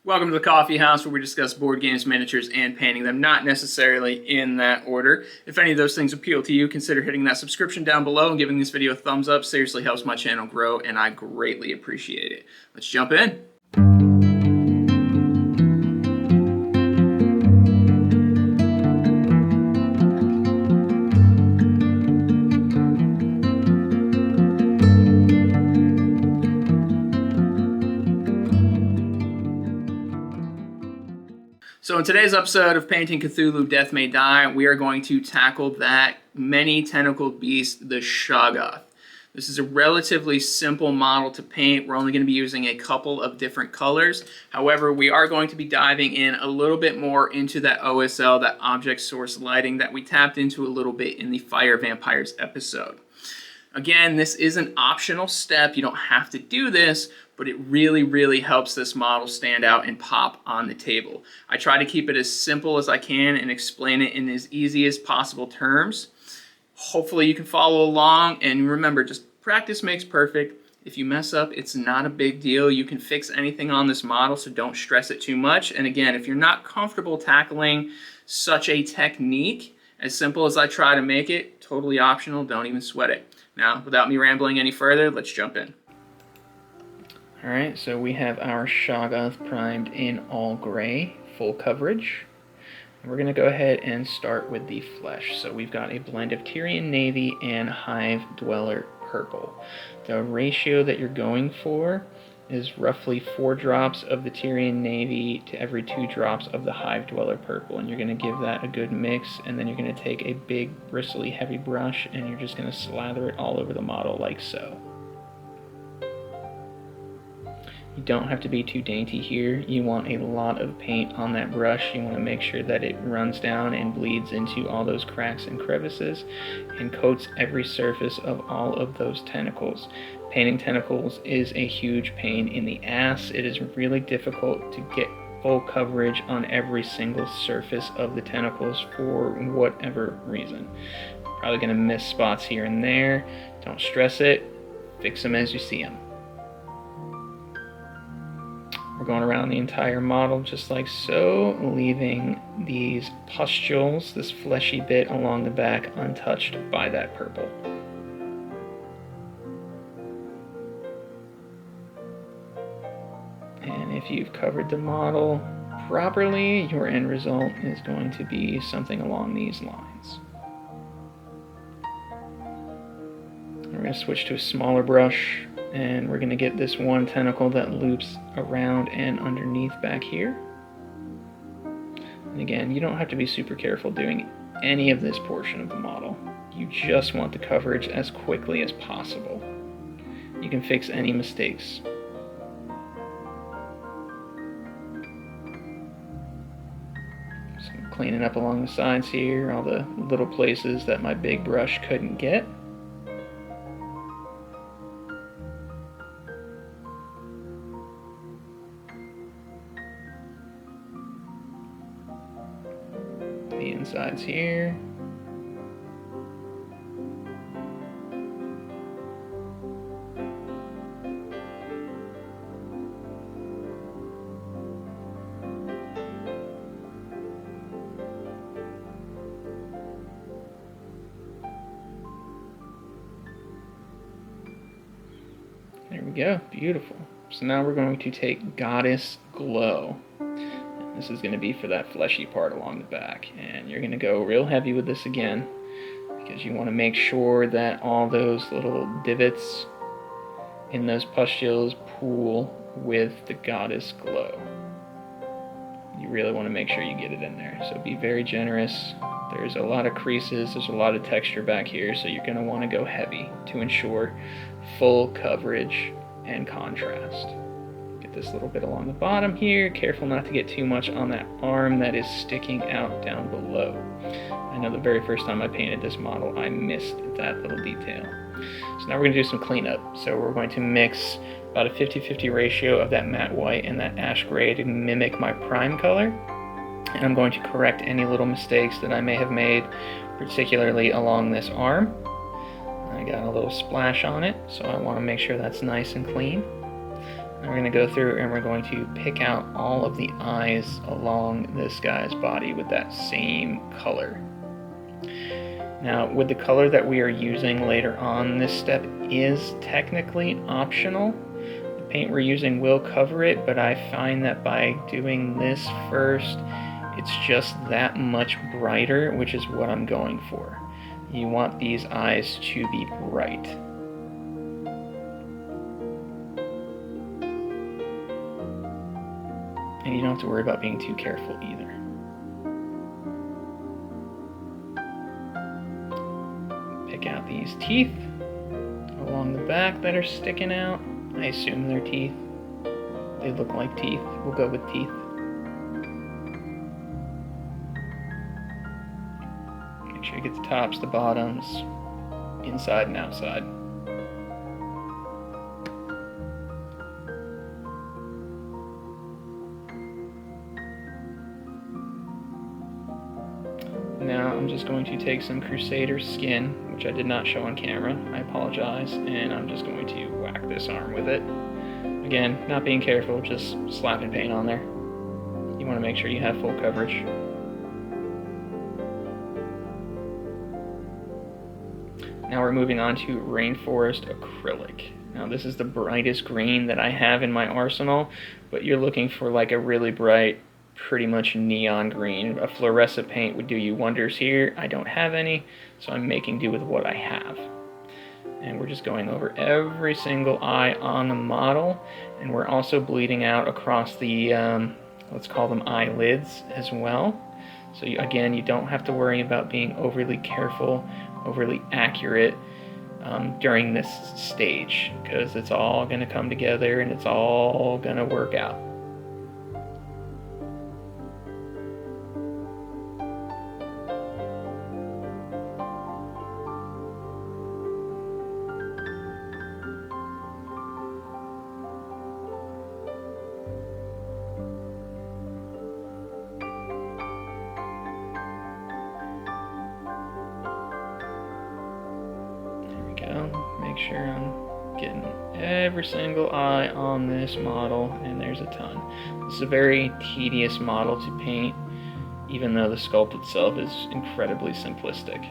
Welcome to the Coffee House, where we discuss board games, miniatures, and painting them, not necessarily in that order. If any of those things appeal to you, consider hitting that subscription down below and giving this video a thumbs up. Seriously helps my channel grow, and I greatly appreciate it. Let's jump in. So in today's episode of Painting Cthulhu, Death May Die, we are going to tackle that many-tentacled beast, the Shoggoth. This is a relatively simple model to paint. We're only going to be using a couple of different colors. However, we are going to be diving in a little bit more into that OSL, that object source lighting that we tapped into a little bit in the Fire Vampires episode. Again, this is an optional step. You don't have to do this, but it really helps this model stand out and pop on the table. I try to keep it as simple as I can and explain it in as easy as possible terms. Hopefully you can follow along, and remember, just practice makes perfect. If you mess up, it's not a big deal. You can fix anything on this model, so don't stress it too much. And again, if you're not comfortable tackling such a technique, as simple as I try to make it, totally optional, don't even sweat it. Now, without me rambling any further, let's jump in. Alright, so we have our Shoggoth primed in all gray, full coverage. And we're going to go ahead and start with the flesh. So we've got a blend of Tyrian Navy and Hive Dweller Purple. The ratio that you're going for is roughly 4 drops of the Tyrian Navy to every 2 drops of the Hive Dweller Purple. And you're going to give that a good mix, and then you're going to take a big, bristly, heavy brush, and you're just going to slather it all over the model like so. You don't have to be too dainty here. You want a lot of paint on that brush. You want to make sure that it runs down and bleeds into all those cracks and crevices and coats every surface of all of those tentacles. Painting tentacles is a huge pain in the ass. It is really difficult to get full coverage on every single surface of the tentacles for whatever reason. Probably going to miss spots here and there. Don't stress it. Fix them as you see them. We're going around the entire model just like so, leaving these pustules, this fleshy bit along the back, untouched by that purple. And if you've covered the model properly, your end result is going to be something along these lines. We're going to switch to a smaller brush, and we're going to get this one tentacle that loops around and underneath back here. And again, you don't have to be super careful doing any of this portion of the model. You just want the coverage as quickly as possible. You can fix any mistakes. So I'm cleaning up along the sides here, all the little places that my big brush couldn't get. The insides here. There we go, beautiful. So now we're going to take Goddess Glow. This is going to be for that fleshy part along the back, and you're going to go real heavy with this again because you want to make sure that all those little divots in those pustules pool with the Goddess Glow. You really want to make sure you get it in there, so be very generous. There's a lot of creases, there's a lot of texture back here, so you're going to want to go heavy to ensure full coverage and contrast. This little bit along the bottom here. Careful not to get too much on that arm that is sticking out down below. I know the very first time I painted this model, I missed that little detail. So now we're going to do some cleanup. So we're going to mix about a 50-50 ratio of that matte white and that ash gray to mimic my prime color. And I'm going to correct any little mistakes that I may have made, particularly along this arm. I got a little splash on it, so I want to make sure that's nice and clean. And we're going to go through and we're going to pick out all of the eyes along this guy's body with that same color. Now, with the color that we are using later on, this step is technically optional. The paint we're using will cover it, but I find that by doing this first, it's just that much brighter, which is what I'm going for. You want these eyes to be bright. And you don't have to worry about being too careful either. Pick out these teeth along the back that are sticking out. I assume they're teeth. They look like teeth. We'll go with teeth. Make sure you get the tops, the bottoms, inside and outside. Now I'm just going to take some Crusader skin, which I did not show on camera, I apologize, and I'm just going to whack this arm with it. Again, not being careful, just slapping paint on there. You want to make sure you have full coverage. Now we're moving on to Rainforest Acrylic. Now this is the brightest green that I have in my arsenal, but you're looking for like a really bright, pretty much neon green. A fluorescent paint would do you wonders here. I don't have any, so I'm making do with what I have. And we're just going over every single eye on the model, and we're also bleeding out across the, let's call them eyelids as well. So again, you don't have to worry about being overly careful, overly accurate during this stage, because it's all going to come together and it's all going to work out. Make sure I'm getting every single eye on this model, and there's a ton. This is a very tedious model to paint, even though the sculpt itself is incredibly simplistic.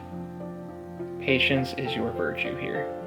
Patience is your virtue here.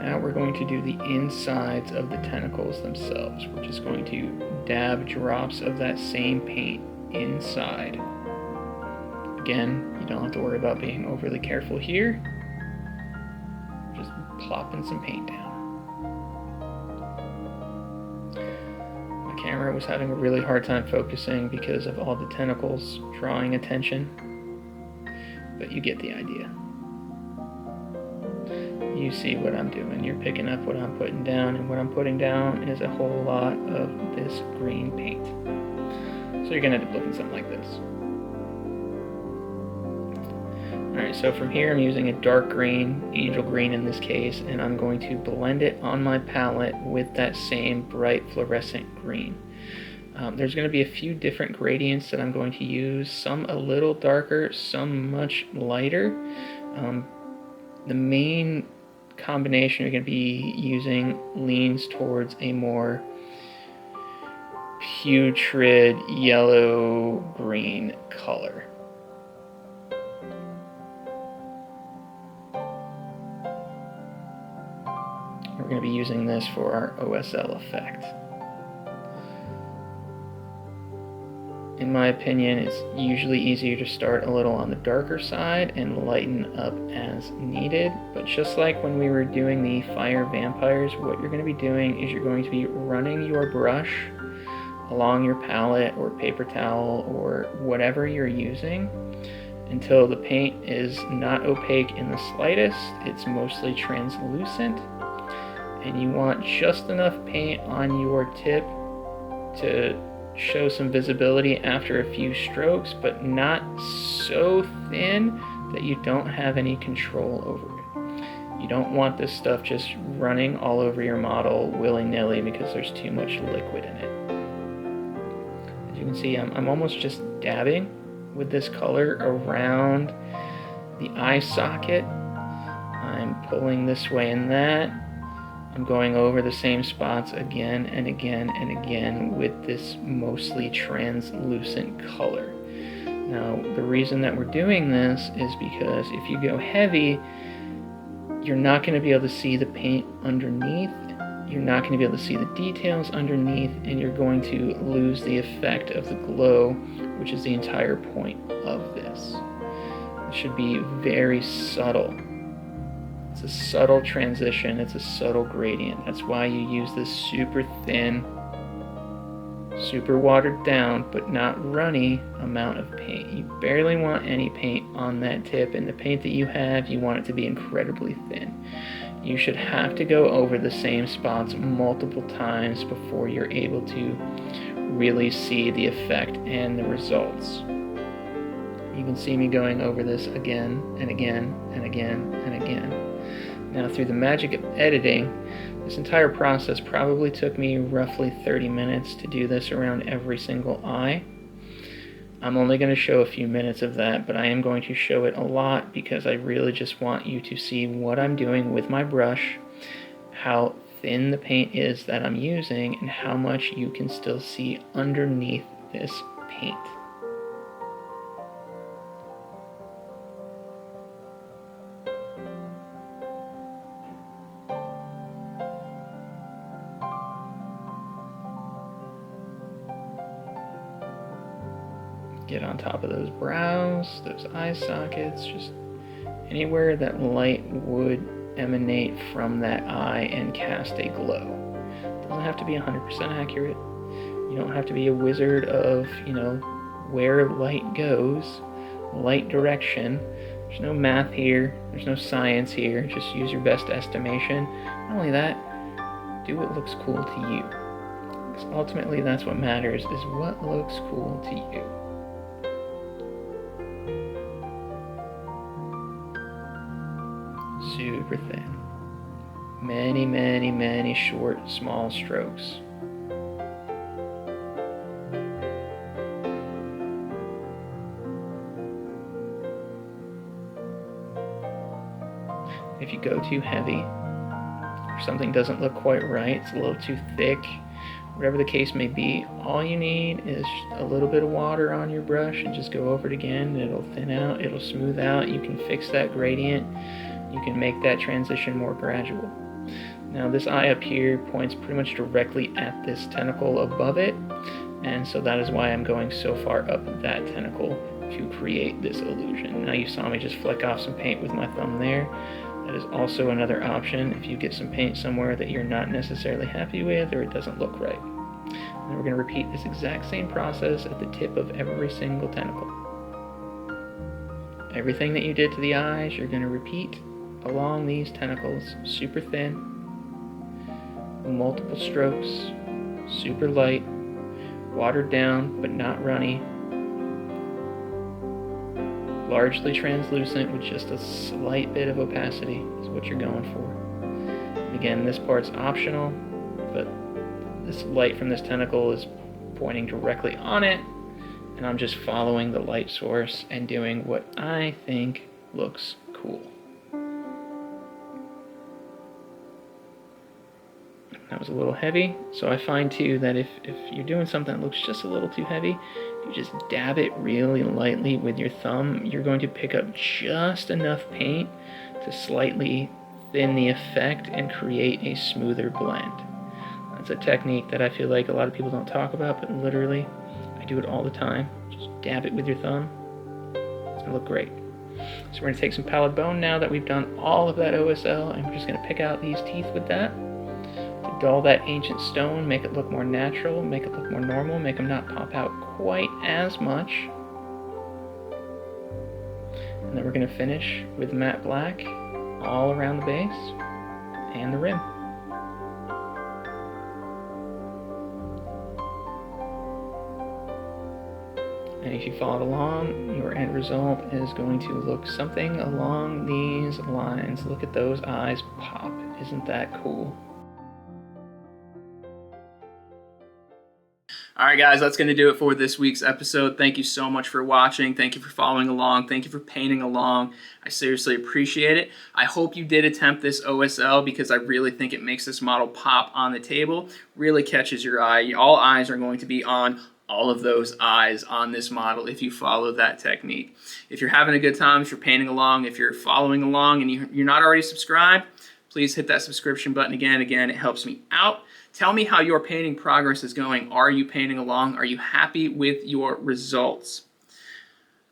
Now we're going to do the insides of the tentacles themselves. We're just going to dab drops of that same paint inside. Again, you don't have to worry about being overly careful here. Just plopping some paint down. My camera was having a really hard time focusing because of all the tentacles drawing attention, but you get the idea. You see what I'm doing. You're picking up what I'm putting down, and what I'm putting down is a whole lot of this green paint. So you're gonna end up looking something like this. Alright, so from here I'm using a dark green, angel green in this case, and I'm going to blend it on my palette with that same bright fluorescent green. There's going to be a few different gradients that I'm going to use, some a little darker, some much lighter. The main combination you're going to be using leans towards a more putrid yellow-green color. We're going to be using this for our OSL effect. In my opinion, it's usually easier to start a little on the darker side and lighten up as needed. But just like when we were doing the fire vampires, what you're going to be doing is you're going to be running your brush along your palette or paper towel or whatever you're using until the paint is not opaque in the slightest. It's mostly translucent, and you want just enough paint on your tip to show some visibility after a few strokes, but not so thin that you don't have any control over it. You don't want this stuff just running all over your model willy-nilly because there's too much liquid in it. As you can see, I'm almost just dabbing with this color around the eye socket. I'm pulling this way and that. I'm going over the same spots again and again and again with this mostly translucent color. Now, the reason that we're doing this is because if you go heavy, you're not going to be able to see the paint underneath, you're not going to be able to see the details underneath, and you're going to lose the effect of the glow, which is the entire point of this. It should be very subtle. It's a subtle transition, it's a subtle gradient. That's why you use this super thin, super watered down, but not runny amount of paint. You barely want any paint on that tip, and the paint that you have, you want it to be incredibly thin. You should have to go over the same spots multiple times before you're able to really see the effect and the results. You can see me going over this again and again and again and again. Now, through the magic of editing, this entire process probably took me roughly 30 minutes to do this around every single eye. I'm only going to show a few minutes of that, but I am going to show it a lot because I really just want you to see what I'm doing with my brush, how thin the paint is that I'm using, and how much you can still see underneath this paint. Get on top of those brows, those eye sockets, just anywhere that light would emanate from that eye and cast a glow. It doesn't have to be 100% accurate. You don't have to be a wizard of, where light goes, light direction. There's no math here, there's no science here, just use your best estimation. Not only that, do what looks cool to you. Because ultimately that's what matters, is what looks cool to you. Super thin. Many, many, many short, small strokes. If you go too heavy, or something doesn't look quite right, it's a little too thick, whatever the case may be, all you need is a little bit of water on your brush and just go over it again. It'll thin out, it'll smooth out, you can fix that gradient. You can make that transition more gradual. Now this eye up here points pretty much directly at this tentacle above it, and so that is why I'm going so far up that tentacle to create this illusion. Now you saw me just flick off some paint with my thumb there. That is also another option if you get some paint somewhere that you're not necessarily happy with or it doesn't look right. And then we're going to repeat this exact same process at the tip of every single tentacle. Everything that you did to the eyes, you're going to repeat along these tentacles, super thin, multiple strokes, super light, watered down but not runny, largely translucent with just a slight bit of opacity is what you're going for. And again, this part's optional, but this light from this tentacle is pointing directly on it, and I'm just following the light source and doing what I think looks cool. That was a little heavy, so I find too that if you're doing something that looks just a little too heavy, you just dab it really lightly with your thumb, you're going to pick up just enough paint to slightly thin the effect and create a smoother blend. That's a technique that I feel like a lot of people don't talk about, but literally, I do it all the time. Just dab it with your thumb. It's going to look great. So we're going to take some pallid bone now that we've done all of that OSL, and we're just going to pick out these teeth with that. To dull that ancient stone, make it look more natural, make it look more normal, make them not pop out quite as much. And then we're going to finish with matte black all around the base and the rim. And if you followed along, your end result is going to look something along these lines. Look at those eyes pop. Isn't that cool? All right, guys, that's going to do it for this week's episode. Thank you so much for watching. Thank you for following along. Thank you for painting along. I seriously appreciate it. I hope you did attempt this OSL because I really think it makes this model pop on the table, really catches your eye. All eyes are going to be on all of those eyes on this model if you follow that technique. If you're having a good time, if you're painting along, if you're following along and you're not already subscribed, please hit that subscription button again. It helps me out. Tell me how your painting progress is going. Are you painting along? Are you happy with your results?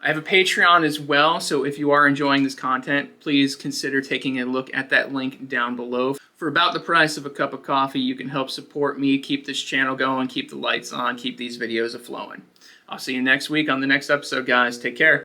I have a Patreon as well, so if you are enjoying this content, please consider taking a look at that link down below. For about the price of a cup of coffee, you can help support me, keep this channel going, keep the lights on, keep these videos a-flowing. I'll see you next week on the next episode, guys. Take care.